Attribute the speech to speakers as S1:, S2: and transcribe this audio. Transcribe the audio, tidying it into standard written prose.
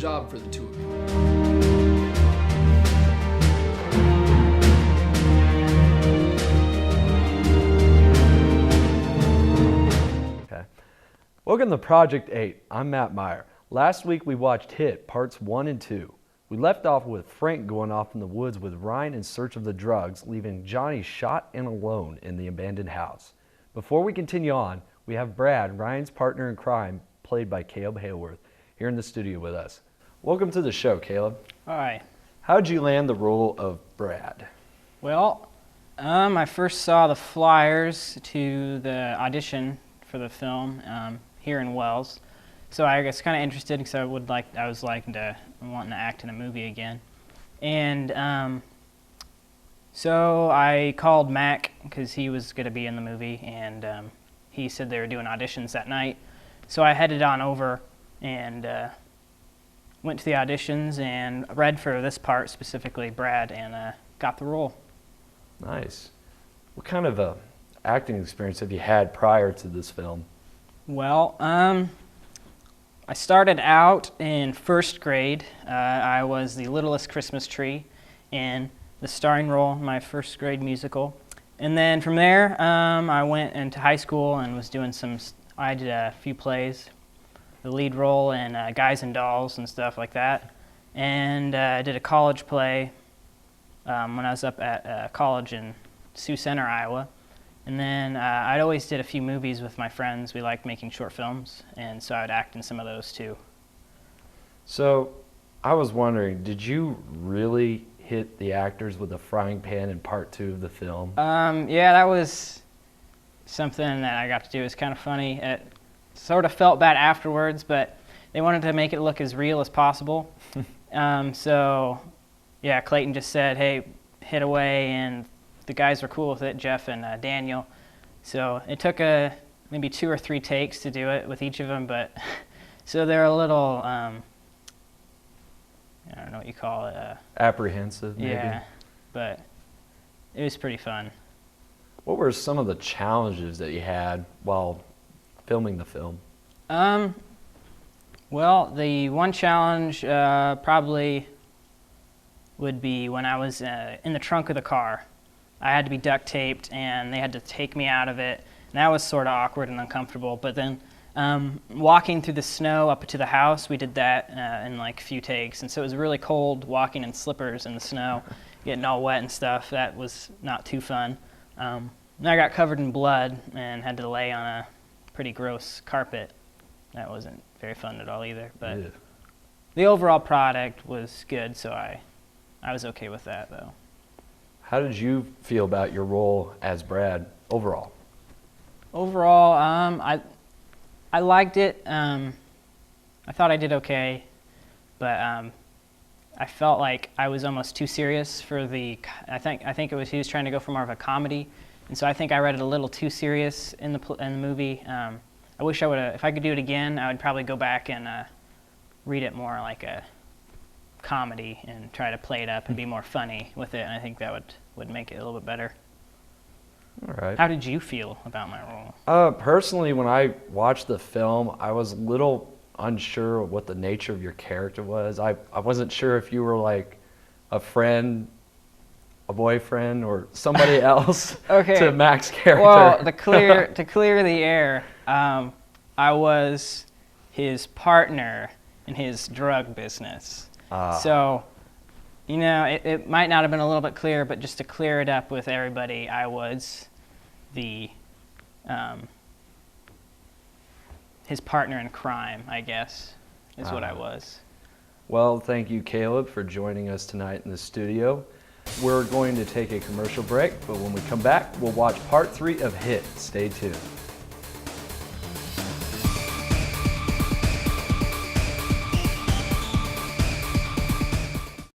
S1: job for the two of you.
S2: Welcome to Project 8. I'm Matt Meyer. Last week we watched Hit Parts 1 and 2. We left off with Frank going off in the woods with Ryan in search of the drugs, leaving Johnny shot and alone in the abandoned house. Before we continue on, we have Brad, Ryan's partner in crime, played by Caleb Hayworth, here in the studio with us. Welcome to the show, Caleb.
S3: Hi.
S2: How did you land the role of Brad?
S3: Well, I first saw the flyers to the audition for the film here in Wells, so I was kind of interested because I was wanting to act in a movie again, and so I called Mac because he was going to be in the movie, and he said they were doing auditions that night, so I headed on over and went to the auditions and read for this part specifically, Brad, and got the role.
S2: Nice. What kind of acting experience have you had prior to this film?
S3: Well, I started out in first grade. I was the littlest Christmas tree in the starring role in my first grade musical. And then from there, I went into high school and was doing I did a few plays, the lead role in Guys and Dolls and stuff like that. And I did a college play when I was up at college in Sioux Center, Iowa. And then I'd always did a few movies with my friends. We liked making short films, and so I'd act in some of those too.
S2: So I was wondering, did you really hit the actors with a frying pan in part 2 of the film?
S3: Yeah, that was something that I got to do. It was kind of funny. It sort of felt bad afterwards, but they wanted to make it look as real as possible. So yeah, Clayton just said, hey, hit away, and the guys were cool with it, Jeff and Daniel. So it took maybe 2 or 3 takes to do it with each of them, but so they're a little, I don't know what you call it.
S2: Apprehensive, maybe?
S3: Yeah, but it was pretty fun.
S2: What were some of the challenges that you had while filming the film?
S3: Well, the one challenge probably would be when I was in the trunk of the car. I had to be duct taped, and they had to take me out of it. And that was sort of awkward and uncomfortable. But then walking through the snow up to the house, we did that in like a few takes. And so it was really cold walking in slippers in the snow, getting all wet and stuff. That was not too fun. And I got covered in blood and had to lay on a pretty gross carpet. That wasn't very fun at all either. But
S2: Yeah.
S3: the overall product was good, so I was okay with that, though.
S2: How did you feel about your role as Brad overall?
S3: Overall, I liked it. I thought I did okay, but I felt like I was almost too serious for the. I think it was he was trying to go for more of a comedy, and so I think I read it a little too serious in the movie. I wish I would have. If I could do it again, I would probably go back and read it more like a comedy and try to play it up and be more funny with it, and I think that would make it a little bit better.
S2: All right.
S3: How did you feel about my role?
S2: Personally, when I watched the film, I was a little unsure of what the nature of your character was. I wasn't sure if you were like a friend, a boyfriend, or somebody else
S3: Okay.
S2: to Mac's character.
S3: Well, to clear the air, I was his partner in his drug business. So, you know, it might not have been a little bit clear, but just to clear it up with everybody, I was his partner in crime, I guess, is what I was.
S2: Well, thank you, Caleb, for joining us tonight in the studio. We're going to take a commercial break, but when we come back, we'll watch part 3 of Hit. Stay tuned.